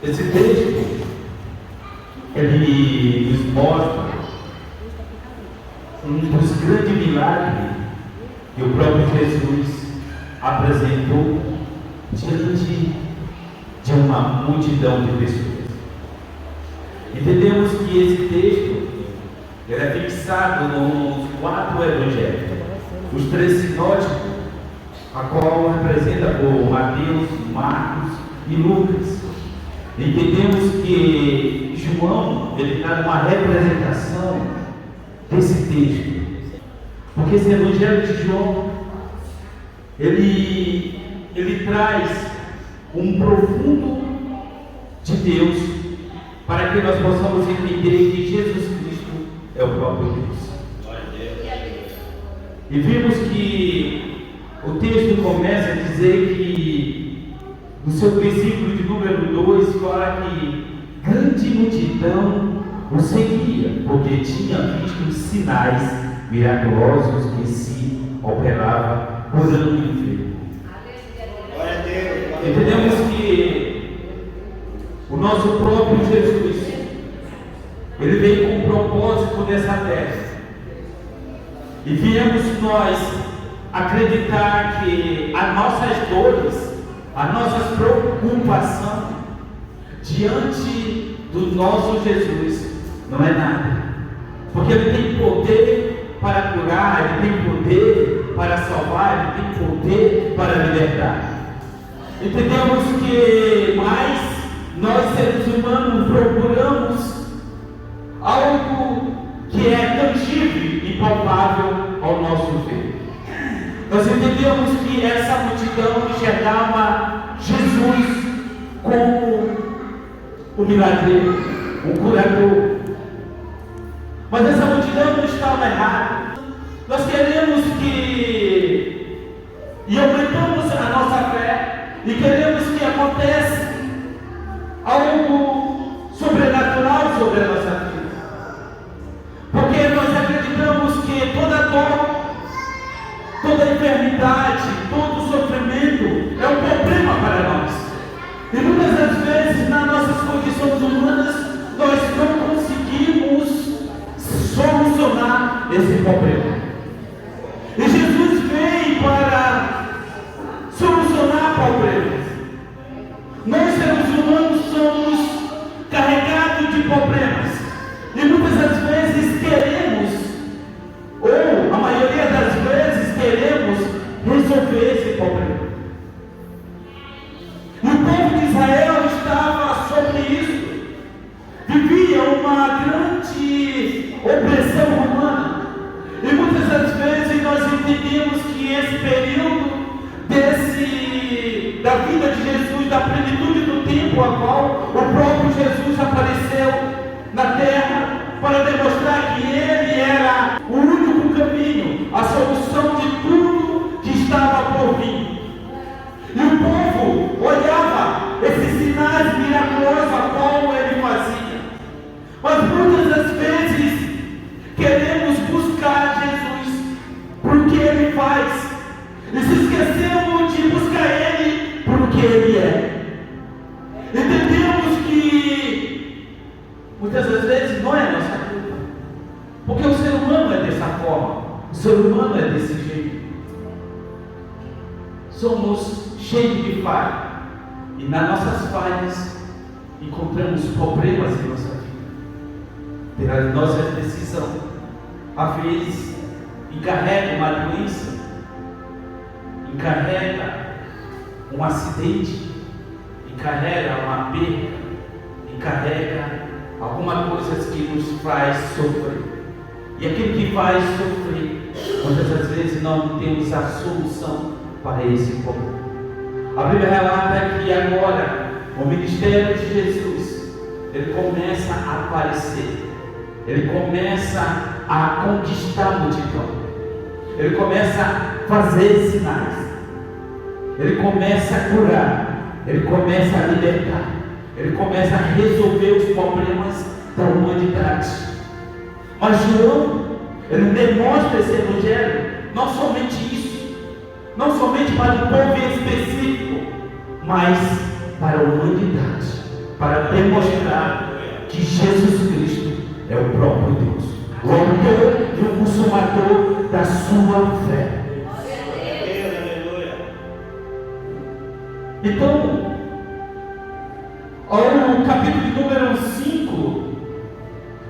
Esse texto, ele nos mostra um dos grandes milagres que o próprio Jesus apresentou diante de uma multidão de pessoas. Entendemos que esse texto é fixado nos 4 evangelhos, os 3 sinóticos, a qual representa por Mateus, Marcos e Lucas. Entendemos que João, ele dá uma representação desse texto, porque esse evangelho de João, ele traz um profundo de Deus, para que nós possamos entender que Jesus Cristo é o próprio Deus. E vimos que o texto começa a dizer que, no seu versículo de número 2, fala que grande multidão o seguia, porque tinha visto os sinais miraculosos que se operava curando o enfermo. Entendemos que o nosso próprio Jesus, ele veio com um propósito nessa terra, e viemos nós acreditar que as nossas dores, as nossas preocupações diante do nosso Jesus não é nada, porque ele tem poder para curar, ele tem poder para salvar, ele tem poder para libertar. Entendemos que mais nós seres humanos procuramos algo que é tangível e palpável ao nosso ver. Nós entendemos que essa multidão enxergava Jesus como o milagreiro, o curador. Mas essa multidão não estava errada. Nós queremos e aumentamos a nossa fé, e queremos que aconteça algo sobrenatural sobre a nossa vida, porque nós acreditamos que toda dor, toda enfermidade, todo sofrimento é um problema para nós, e muitas das vezes nas nossas condições humanas nós não conseguimos solucionar esse problema, e Jesus veio para solucionar problemas. Nós seres humanos somos carregados de problemas, e muitas das vezes queremos, ou a maioria das vezes queremos resolver esse problema. E o povo de Israel estava sobre isso, vivia uma grande opressão romana, e muitas das vezes nós entendemos que esse período da vida de Jesus, da plenitude do tempo a qual o próprio Jesus apareceu na terra, para demonstrar que ele era o único caminho, a solução de tudo que estava por vir. E o povo olhava esses sinais miraculosos a qual ele fazia, mas muitas das vezes queremos buscar Jesus porque ele faz, e se esquecemos de buscar ele porque ele é. Entendemos que muitas das vezes não é nossa culpa, porque o ser humano é dessa forma, o ser humano é desse jeito. Somos cheios de falha, e nas nossas falhas encontramos problemas em nossa vida. Pela nossa decisão, às vezes encarrega uma doença, encarrega um acidente, encarrega uma perda, encarrega alguma coisa que nos faz sofrer. E aquilo que faz sofrer, muitas das vezes não temos a solução para esse problema. A Bíblia relata que agora o ministério de Jesus, ele começa a aparecer, ele começa a conquistar a multidão, ele começa a fazer sinais, ele começa a curar, ele começa a libertar, ele começa a resolver os problemas da humanidade. Mas João, ele demonstra esse evangelho, não somente isso, não somente para o povo específico, mas para a humanidade, para demonstrar que Jesus Cristo é o próprio Deus, o autor e o consumador da sua fé. Então, ao capítulo número 5,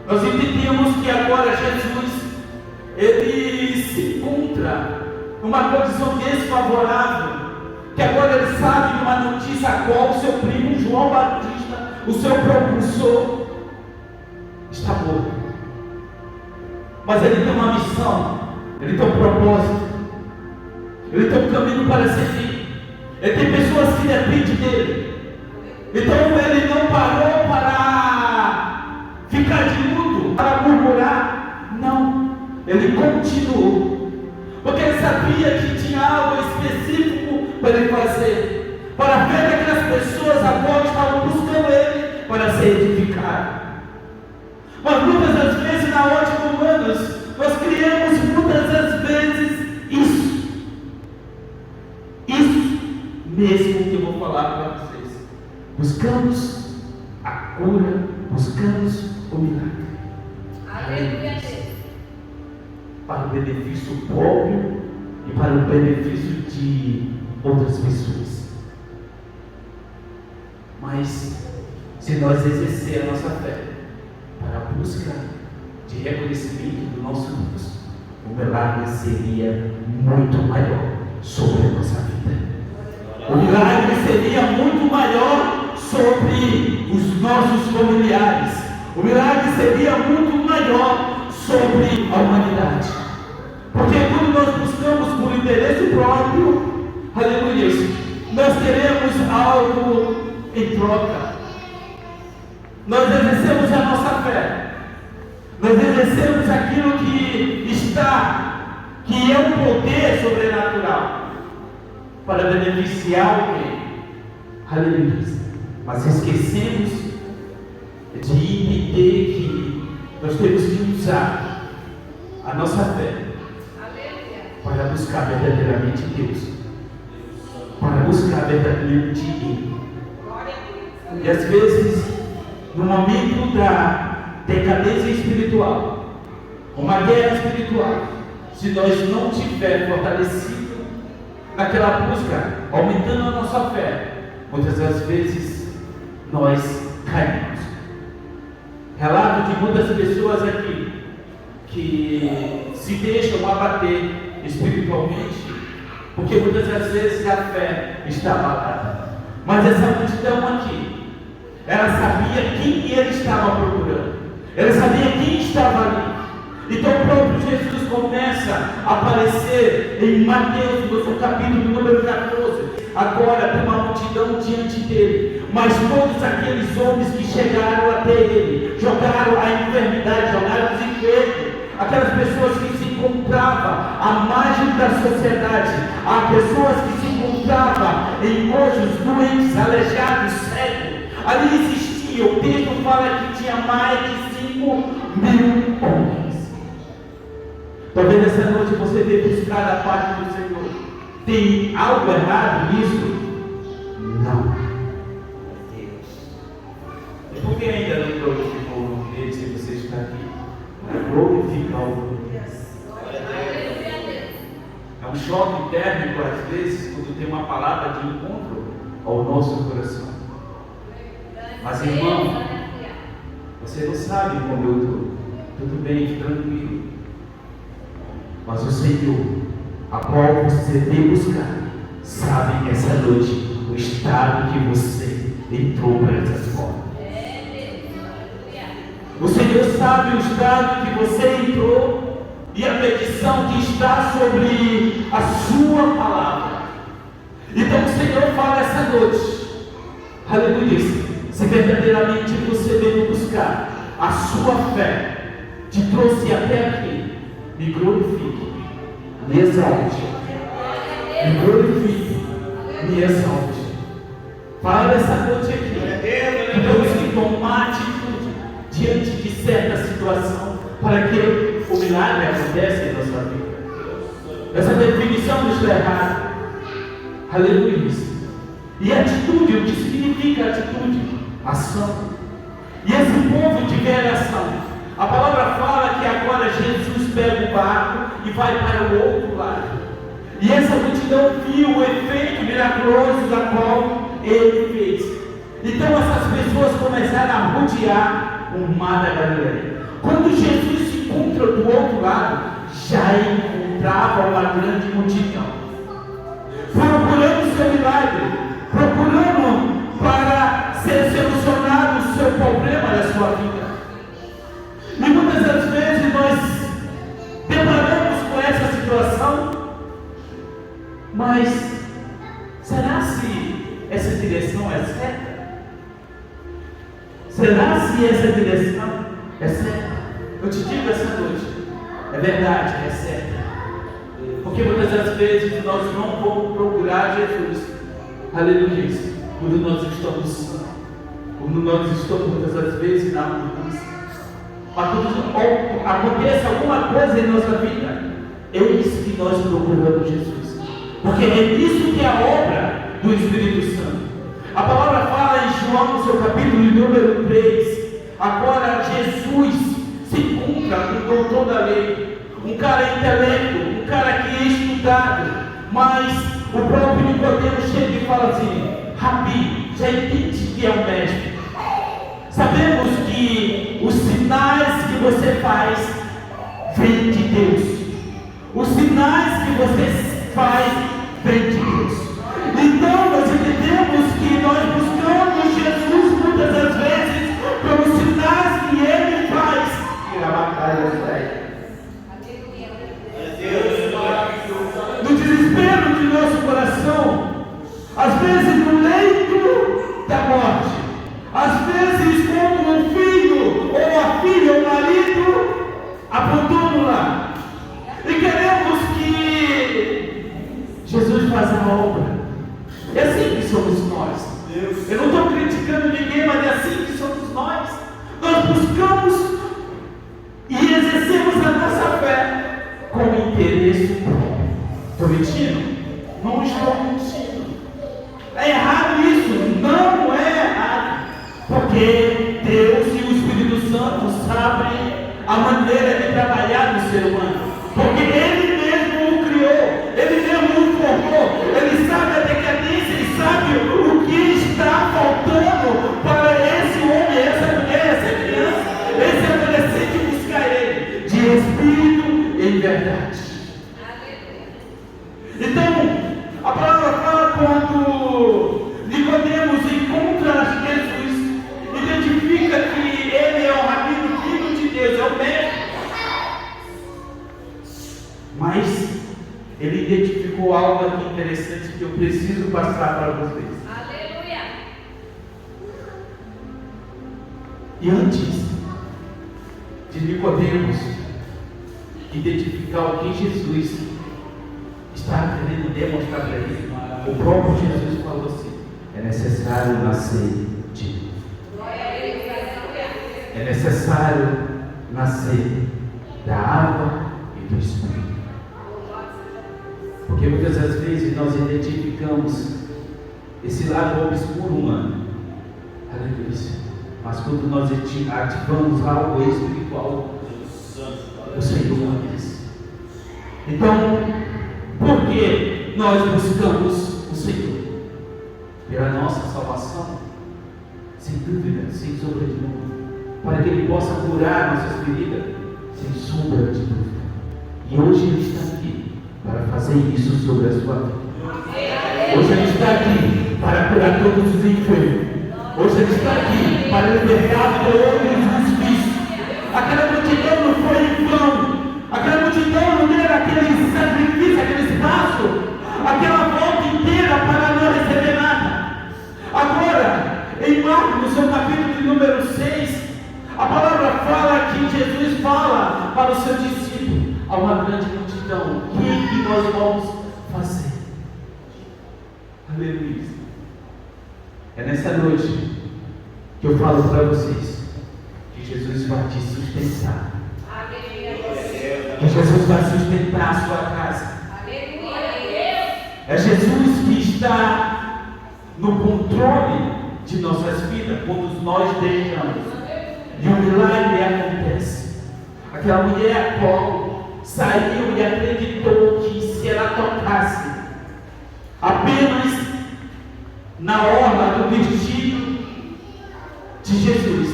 nós entendemos que agora Jesus, ele se encontra numa condição desfavorável, que agora ele sabe de uma notícia a qual o seu primo João Batista, o seu propulsor, está morto. Mas ele tem uma missão, ele tem um propósito, ele tem um caminho para seguir. Ele tem pessoas que dependem dele. Então ele não parou para ficar de luto, para murmurar. Não, ele continuou, porque ele sabia que tinha algo específico para ele fazer, para ver aquelas pessoas a qual estavam buscando ele para ser edificado. Mas muitas das vezes na ótica humana, nós criamos muitas das vezes isso mesmo que eu vou falar para vocês. Buscamos a cura, buscamos o milagre. Aleluia. Para o benefício próprio e para o benefício de outras pessoas. Mas se nós exercer a nossa fé para a busca de reconhecimento do nosso Deus, o milagre seria muito maior sobre a nossa vida. O milagre seria muito maior sobre os nossos familiares. O milagre seria muito maior sobre a humanidade. Porque quando nós buscamos por interesse próprio, aleluia, nós queremos algo em troca. Nós exercemos a nossa fé. Nós exercemos aquilo que é um poder sobrenatural, para beneficiar alguém. Aleluia. Mas esquecemos de entender que nós temos que usar a nossa fé para buscar verdadeiramente Deus, para buscar verdadeiramente Ele. E às vezes, no momento da decadência espiritual, uma guerra espiritual, se nós não tivermos fortalecido naquela busca, aumentando a nossa fé, muitas das vezes nós caímos. Relato de muitas pessoas aqui que se deixam abater espiritualmente, porque muitas das vezes a fé está abalada. Mas essa multidão aqui, ela sabia quem ele estava procurando, ela sabia quem estava ali. Então o próprio Jesus começa a aparecer em Mateus, no seu capítulo número 14. Agora tem uma multidão diante dele, mas todos aqueles homens que chegaram até ele, jogaram a enfermidade, jogaram os enfermos, aquelas pessoas que se encontravam à margem da sociedade, as pessoas que se encontravam em mojos, doentes, aleijados, cegos, ali existia, o texto fala que tinha mais de 5.000 homens. Talvez nessa noite você tenha buscado a parte do Senhor. Tem algo errado nisso? Não. E por que ainda não glorificou o nome dele se você está aqui? Glorificar o nome de Deus. É um choque térmico às vezes quando tem uma palavra de encontro ao nosso coração. Mas irmão, você não sabe como eu estou. Tudo bem, tranquilo. Mas o Senhor, a qual você tem buscado, sabe essa noite o estado que você entrou para essas portas. O Senhor sabe o estado que você entrou e a petição que está sobre a sua palavra. Então o Senhor fala essa noite, aleluia, se verdadeiramente você veio buscar a sua fé, te trouxe até aqui, me glorifique, me exalte, me glorifique, me exalte. Fala essa noite aqui, que temos que tomar atitude diante de certa situação para que o milagre aconteça em nossa vida. Essa definição não está errada. Aleluia. E atitude, o que significa atitude? ação. E esse povo tiver ação. A palavra fala que agora Jesus pega o barco e vai para o outro lado. E essa multidão viu o efeito milagroso da qual ele fez. Então essas pessoas começaram a rodear o mar da Galileia. Quando Jesus se encontra do outro lado, já encontrava uma grande multidão, procurando seu milagre, procurando para ser solucionado o seu problema da sua vida. E muitas das vezes nós deparamos com essa situação, mas será se essa direção é certa? Será se essa direção é certa? Eu te digo essa noite, é verdade, é certa. Porque muitas das vezes nós não vamos procurar Jesus, aleluia, quando nós estamos muitas das vezes na mudança. Mas quando acontece alguma coisa em nossa vida, é isso que nós procuramos Jesus, porque é isso que é a obra do Espírito Santo. A palavra fala em João, no seu capítulo número 3, agora Jesus se encontra com o doutor da lei, um cara intelecto, um cara que é estudado, mas o próprio Nicodemo chega e fala assim: Rabi, já entendi que é um mestre. Sabemos que os sinais que você faz vêm de Deus. Os sinais que você faz vêm de Deus. Então nós entendemos que nós buscamos Jesus muitas das vezes pelos sinais que Ele faz. No desespero de nosso coração, às vezes no leito da morte, às vezes como um filho, ou a filha, ou o marido, apontando lá, e queremos que Jesus faça a obra. É assim que somos nós. Eu não estou criticando ninguém, mas é assim que somos nós. Nós buscamos e exercemos a nossa fé com interesse próprio. Estou mentindo? Não estou mentindo. É errado isso? Não é errado. Porque Deus e o Espírito Santo sabem a maneira de trabalhar no ser humano. Porque Ele mesmo o criou, Ele mesmo o formou, Ele sabe a decadência, Ele sabe o que está faltando para esse homem, essa mulher, essa criança, esse adolescente buscar Ele, de espírito e verdade. Então, a palavra fala quando Nicodemo encontra Jesus, identifica que Ele é o rabino, filho de Deus, é o mestre. Mas ele identificou algo aqui interessante que eu preciso passar para vocês. Aleluia! E antes de Nicodemos identificar o que Jesus estava querendo demonstrar para ele, o próprio Jesus falou assim: é necessário nascer de novo. É necessário nascer da água e do Espírito. Porque muitas das vezes nós identificamos esse lado obscuro humano, aleluia, mas quando nós ativamos algo espiritual, o Senhor aparece. Então, por que nós buscamos o Senhor? Pela nossa salvação, sem dúvida, sem sombra de dúvida, para que Ele possa curar nossas feridas, sem sombra de dúvida. E hoje Ele está aqui para fazer isso sobre a sua vida. Hoje Ele está aqui para curar todos os enfermos. Hoje Ele está aqui para libertar todos os vícios. Aquela multidão não foi em vão. Aquela multidão não era aquele sacrifício, aquele espaço, aquela volta inteira para não receber nada. Agora, em Marcos, no seu capítulo de número 6, a palavra fala que Jesus fala para o seu discípulo, a uma grande multidão: o que nós vamos fazer? Aleluia. É nessa noite que eu falo para vocês que Jesus vai te sustentar. Que Jesus vai sustentar a sua casa. É Jesus que está no controle de de nossas vidas quando nós deixamos. E o milagre acontece. Aquela mulher Apolo saiu e acreditou que se ela tocasse apenas na orla do vestido de Jesus,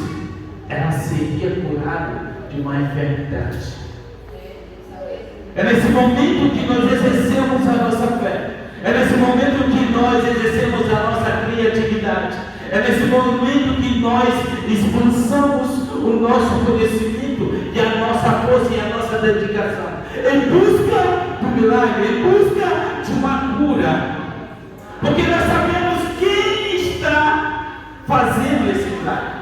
ela seria curada de uma enfermidade. É nesse momento que nós exercemos a nossa fé. É nesse momento que nós exercemos a nossa criatividade. É nesse momento que nós expansamos o nosso conhecimento e a nossa força e a nossa dedicação em busca do milagre, em busca de uma cura. Porque nós sabemos quem está fazendo esse milagre.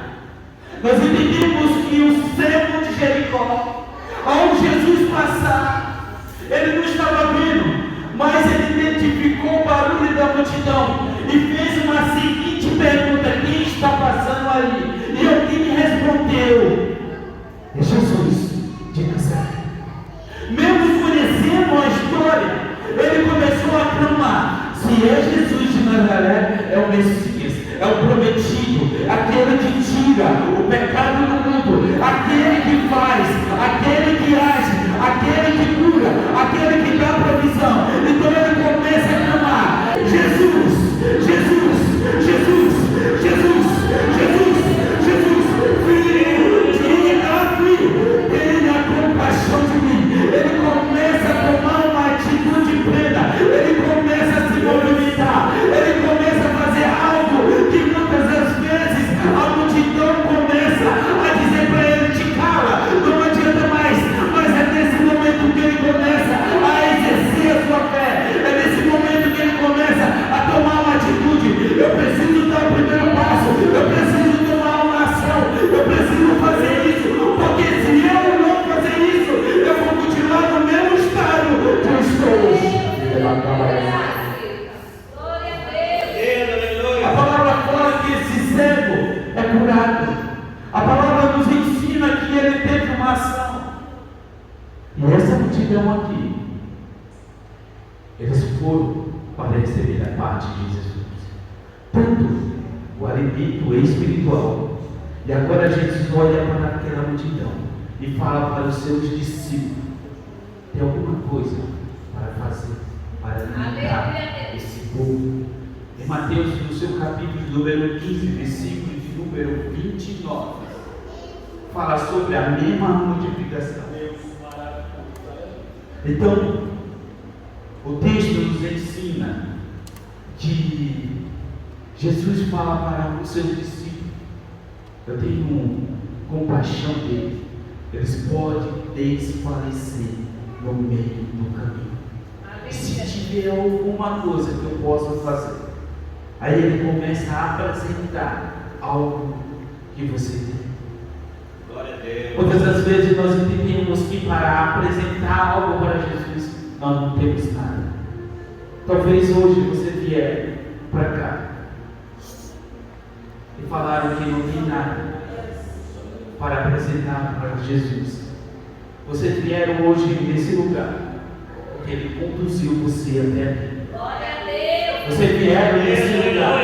Nós entendemos que o cego de Jericó, ao Jesus passar, ele não estava vendo, mas ele identificou o barulho da multidão e fez uma seguinte pergunta: quem está passando ali? E alguém me respondeu: é Jesus de Nazaré. Mesmo conhecendo a história, ele começou a clamar: se é Jesus de Nazaré, é o Messias, é o prometido, aquele que tira o pecado do mundo, aquele que faz, aquele que age, aquele que cura, aquele que dá provisão. Então ele começa a clamar: Jesus, Jesus, Jesus, Jesus, Jesus, Jesus, filho de Davi, tenha compaixão de mim. Ele começa a tomar uma atitude plena, ele começa a se movimentar, ele começa a fazer algo que muitas das vezes a multidão começa a dizer para ele: te cala, não adianta mais. Mas é nesse momento que ele começa a exercer a sua fé, é nesse momento que ele começa a tomar uma atitude. Eu preciso dar o primeiro passo, eu preciso tomar uma ação, eu preciso fazer isso, porque se eu não fazer isso, eu vou continuar no mesmo estado que eu estou hoje. A palavra fala que esse cego é curado. A palavra nos ensina que ele teve uma ação. E essa multidão aqui, eles foram para receber a parte de Jesus, tanto o alimento espiritual. E agora Jesus olha para aquela multidão e fala para os seus discípulos: tem alguma coisa para fazer, para alimentar esse povo. Em Mateus, no seu capítulo número 15, versículo de número 29, fala sobre a mesma multiplicação. Então, o texto nos ensina que Jesus fala para os seus discípulos: eu tenho compaixão deles, eles podem desfalecer no meio do caminho. Se tiver alguma coisa que eu possa fazer, aí ele começa a apresentar algo que você tem. Glória a Deus. Muitas das vezes nós entendemos que para apresentar algo para Jesus, nós não temos nada. Talvez hoje você vier para cá e falaram que não tem nada para apresentar para Jesus. Você vier hoje nesse lugar, porque Ele conduziu você até aqui. Glória a Deus. Você vier nesse lugar,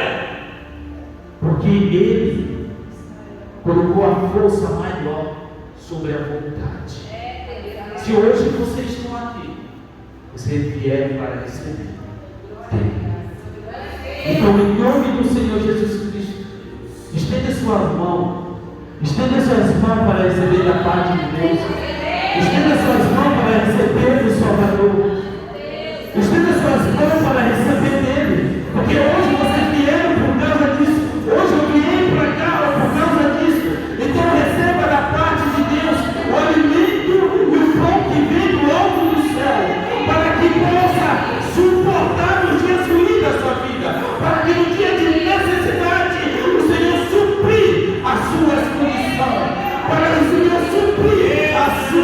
porque Ele colocou a força maior sobre a vontade. Se hoje vocês estão aqui, você vier para receber. Então, em nome do Senhor Jesus Cristo, estenda suas mãos, estenda suas mãos para receber a parte de Deus, estenda suas mãos para receber o Salvador, estenda suas mãos para receber dele, porque hoje vocês vieram por causa disso, hoje eu viei para cá por causa disso. Então receba da parte de Deus o alimento e o pão que vem do alto do céu, para que possa suportar os dias ruins da sua vida, para que no dia de necessidade o Senhor suprir as suas condições, para que o Senhor suprir as suas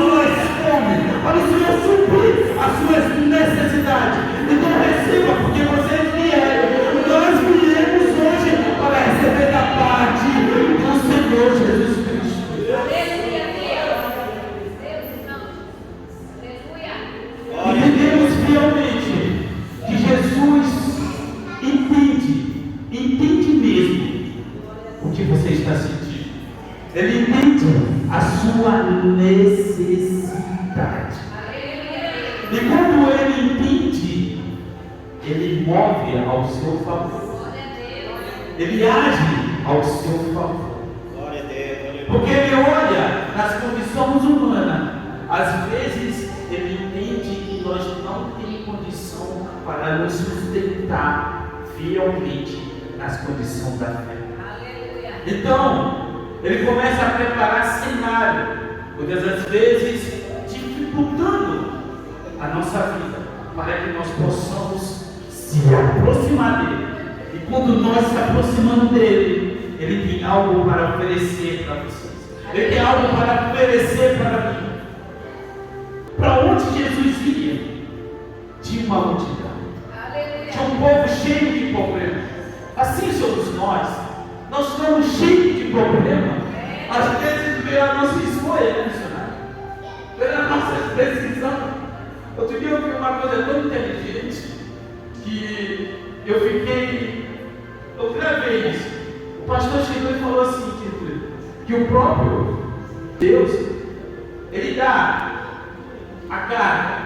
move ao seu favor. Ele age ao seu favor. Porque ele olha nas condições humanas. Às vezes ele entende que nós não temos condição para nos sustentar fielmente nas condições da fé. Então, ele começa a preparar cenário, muitas das vezes dificultando a nossa vida, para que nós possamos se aproximar dele. E quando nós se aproximamos dele, ele tem algo para oferecer para vocês. Ele tem algo para oferecer para mim. Para onde Jesus ia? De uma multidão. De um povo cheio de problemas. Assim somos nós. Nós estamos cheios de problemas. Às vezes pela nossa escolha, missionário, pela nossa decisão. Outro dia eu vi uma coisa tão inteligente que eu gravei isso. O pastor chegou e falou assim, que o próprio Deus, ele dá a carga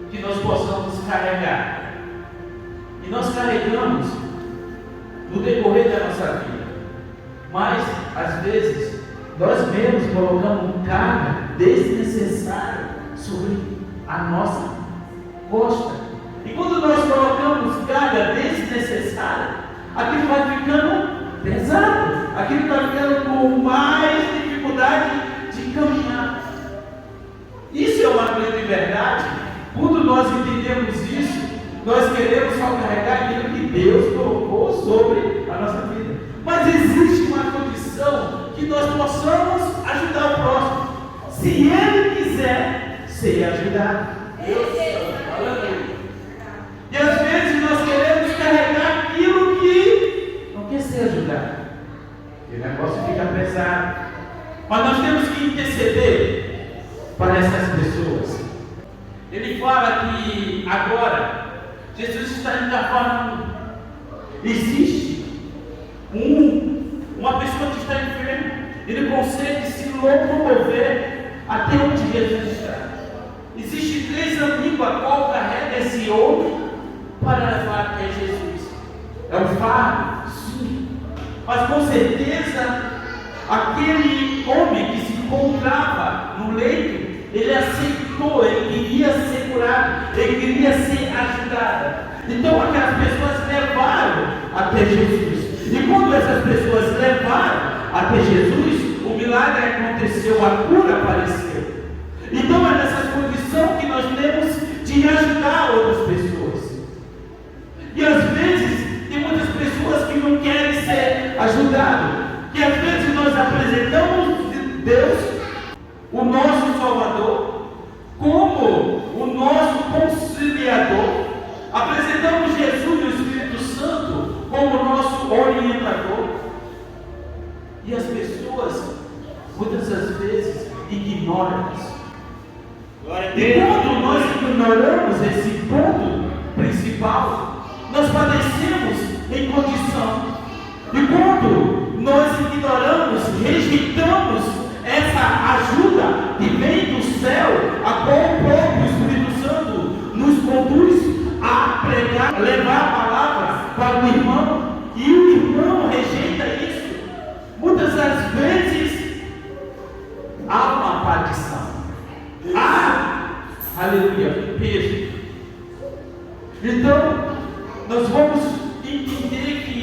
que nós possamos carregar. E nós carregamos no decorrer da nossa vida. Mas, às vezes, nós mesmos colocamos carga desnecessária sobre a nossa costa. E quando nós colocamos carga desnecessária, aquilo vai ficando pesado. Aquilo vai ficando com mais dificuldade de caminhar. Isso é uma grande verdade. Quando nós entendemos isso, nós queremos só carregar aquilo que Deus colocou sobre a nossa vida. Mas existe uma condição que nós possamos ajudar o próximo. Se ele quiser ser ajudado. E às vezes nós queremos carregar aquilo que não quer ser ajudado. E o negócio fica pesado. Mas nós temos que interceder para essas pessoas. Ele fala que agora Jesus está em Cafarnaum. Existe uma pessoa que está enferma. Ele consegue se locomover até onde Jesus está. Existem 3 amigos a qual carrega esse homem para levar até Jesus. É um fardo? Sim. Mas com certeza aquele homem que se encontrava no leito, ele aceitou, ele queria ser curado, ele queria ser ajudado. Então aquelas pessoas levaram até Jesus. E quando essas pessoas levaram até Jesus, o milagre aconteceu, a cura apareceu. Então é nessa condição que nós temos de ajudar outras pessoas. E às vezes tem muitas pessoas que não querem ser ajudadas. Que às vezes nós apresentamos Deus, o nosso Salvador, como o nosso conciliador. Apresentamos Jesus e o Espírito Santo como o nosso orientador. E as pessoas, muitas das vezes, ignoram isso. E quando nós ignoramos esse ponto principal, nós padecemos em condição. E quando nós ignoramos, rejeitamos essa ajuda que vem do céu, a qual o próprio Espírito Santo nos conduz a pregar, levar a palavra para o irmão, e o irmão rejeita isso, muitas das vezes há uma aparição, aleluia, peso. Então nós vamos entender que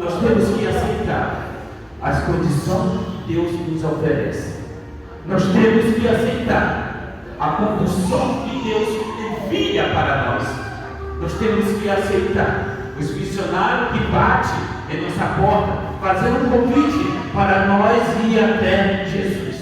nós temos que aceitar as condições que Deus nos oferece. Nós temos que aceitar a condução que Deus envia para nós. Nós temos que aceitar os missionários que batem em nossa porta, fazendo um convite para nós ir até Jesus.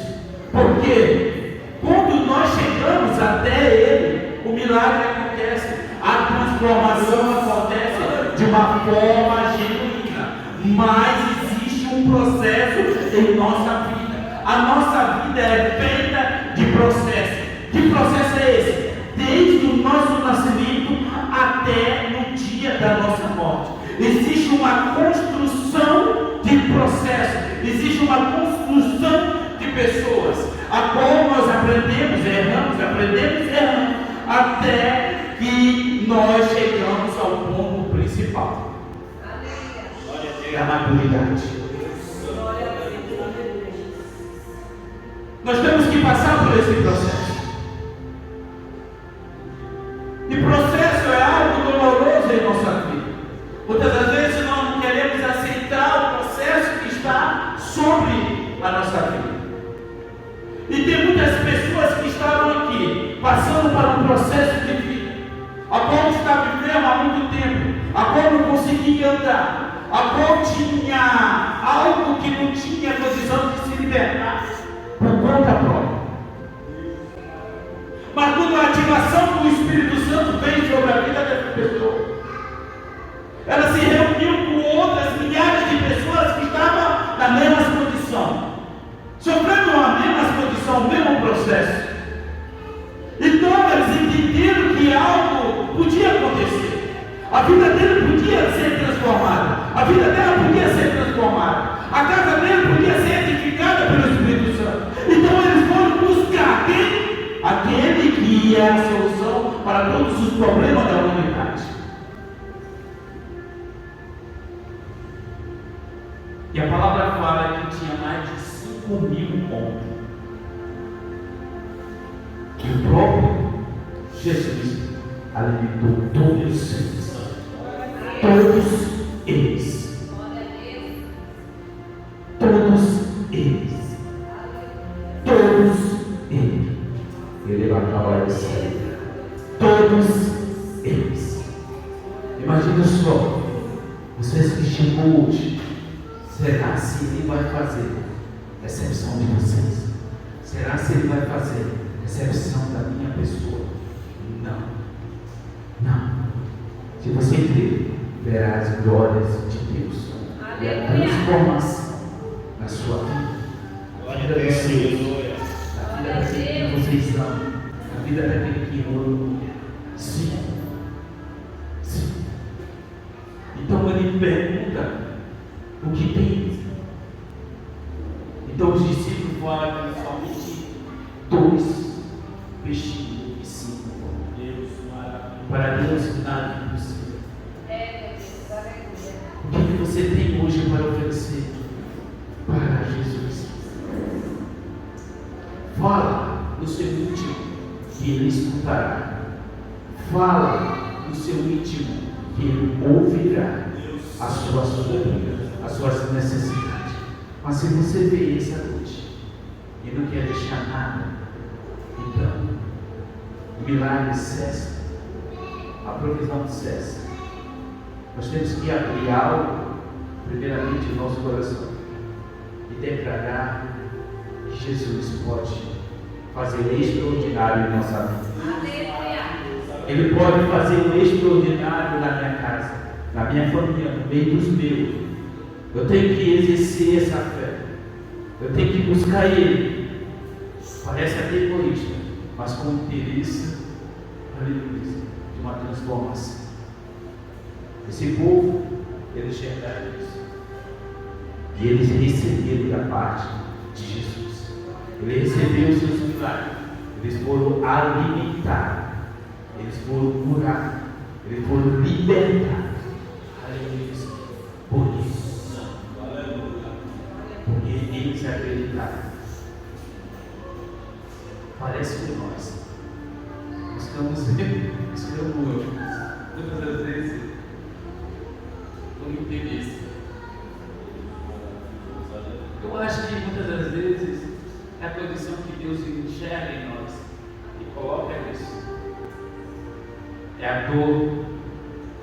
Porque quando nós chegamos até Ele, o milagre acontece, a transformação acontece de uma forma genuína. Mas existe um processo em nossa vida. A nossa vida é feita de processo. Que processo é esse? Desde o nosso nascimento até no dia da nossa morte. Existe uma construção de processo. Existe uma construção de pessoas, a qual nós aprendemos, erramos, até que nós chegamos maturidade. Nós temos que passar por esse processo. E processo é algo doloroso em nossa vida. Muitas das vezes nós não queremos aceitar o processo que está sobre a nossa vida. E tem muitas pessoas que estavam aqui, passando por um processo de vida, a qual está vivendo há muito tempo, a qual não conseguia andar, a qual tinha algo que não tinha condição de se libertar por conta própria. Mas quando a ativação do Espírito Santo veio sobre a vida dessa pessoa, ela se reuniu com outras milhares de pessoas que estavam na mesma condição, sofrendo a mesma condição, o mesmo processo. Então eles entenderam que algo podia acontecer. A vida dele podia ser transformada. A vida dela podia ser transformada. A casa dele podia ser edificada pelo Espírito Santo. Então eles foram buscar quem? Aquele que é a solução para todos os problemas da humanidade. E a palavra fala que tinha mais de 5.000 homens. Que o próprio Jesus alimentou todos eles. Todos eles. Todos eles. Todos eles. Ele levantava a céu. Todos eles. Imagina só. Vocês que chegou hoje. Será se ele vai fazer recepção de vocês? Será se ele vai fazer recepção da minha pessoa? Não. Não. Se você crer, verá as glórias de Deus. E a transformação na sua vida. A vida dos seus. A vida daquele que vocês amam. A vida daquele que amam. Sim. Sim. Então ele pergunta o que tem. Então os discípulos falaram que somente 2 peixinhos e 5 pães. Para Deus nada é impossível. O que você tem hoje para oferecer para Jesus? Fala no seu íntimo que Ele escutará. Fala no seu íntimo que Ele ouvirá as suas súplicas, as suas necessidades. Mas se você vê essa noite e não quer deixar nada, então o milagre cessa, a provisão cessa. Nós temos que abrir algo, primeiramente, em nosso coração e declarar que Jesus pode fazer o extraordinário em nossa vida. Ele pode fazer o extraordinário na minha casa, na minha família, no meio dos meus. Eu tenho que exercer essa fé. Eu tenho que buscar Ele. Parece até egoísta, mas com interesse, aleluia, de uma transformação. Esse povo, eles chegaram isso. E eles receberam da parte de Jesus. Ele recebeu os seus milagres. Eles foram alimentados. Eles foram curados. Eles foram libertados. Aleluia. Por isso. Porque eles acreditaram. Parece que nós estamos muitas das vezes com interesse. Eu acho que muitas das vezes é a condição que Deus enxerga em nós e coloca isso. É a dor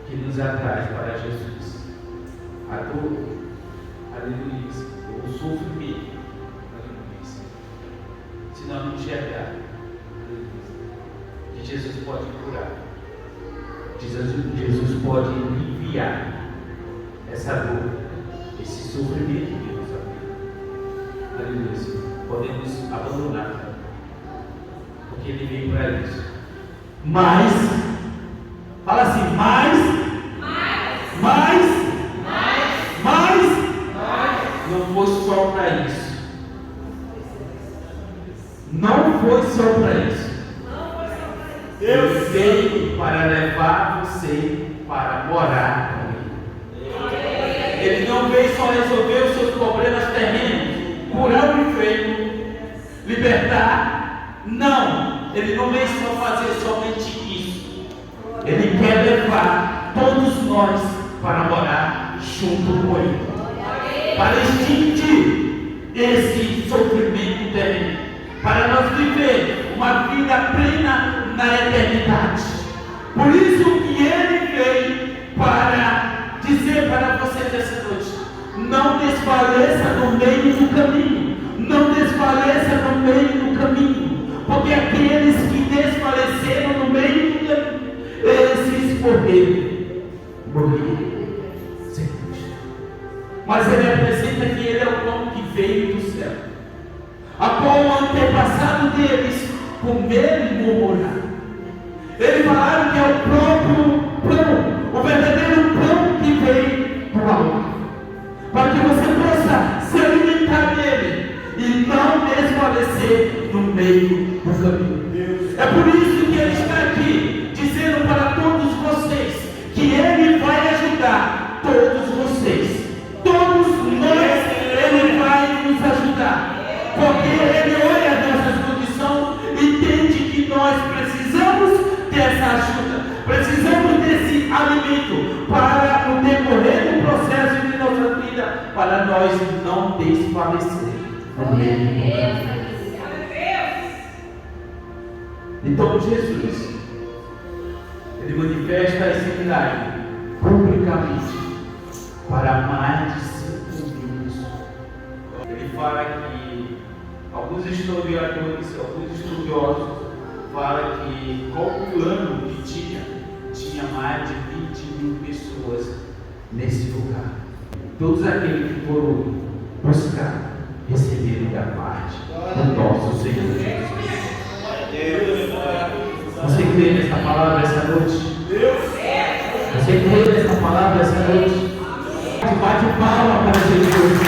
que nos atrai para Jesus. A dor, aleluia, o sofrimento, aleluia. Se nós não enxergar, que Jesus pode curar, Jesus pode aliviar essa dor, esse sofrimento que nos habita. Aleluia. Podemos abandonar, porque Ele veio para isso. Mas, fala assim, mais, não foi só para isso. Não foi só para isso. Deus veio para levar você para morar com Ele. Ele não veio só resolver os seus problemas terrenos, curar o enfermo, libertar. Não, ele não veio só fazer somente isso. Ele quer levar todos nós para morar junto com Ele, para extinguir esse sofrimento terreno, para nós viver uma vida plena na eternidade. Por isso que Ele veio para dizer para vocês essa noite: não desfaleça no meio do caminho, não desfaleça no meio do caminho, porque aqueles que desfaleceram no meio do caminho, esses morreram sem Cristo. Mas Ele apresenta que Ele é o pão que veio do céu, a qual o antepassado deles comeram e murmuraram. Eles falaram que é o próprio pão, o verdadeiro pão que veio do alto, para que você possa se alimentar dele e não desfalecer no meio do caminho. É por isso que Ele está aqui, dizendo para todos vocês que Ele vai ajudar todos vocês, todos nós. Ele vai nos ajudar, porque Ele olha as nossas condições e entende que nós precisamos dessa ajuda, precisamos desse alimento para o decorrer do processo de nossa vida, para nós não desfalecer no meio do caminho. Então Jesus, Ele manifesta esse milagre publicamente para mais de 5 mil. Ele fala que alguns historiadores, alguns estudiosos falam que calculando que tinha mais de 20.000 pessoas nesse lugar. Todos aqueles que foram buscar receberam da parte do nosso Senhor Jesus. Você crê nessa palavra essa noite? Você crê nessa palavra essa noite? Bate palma para Jesus.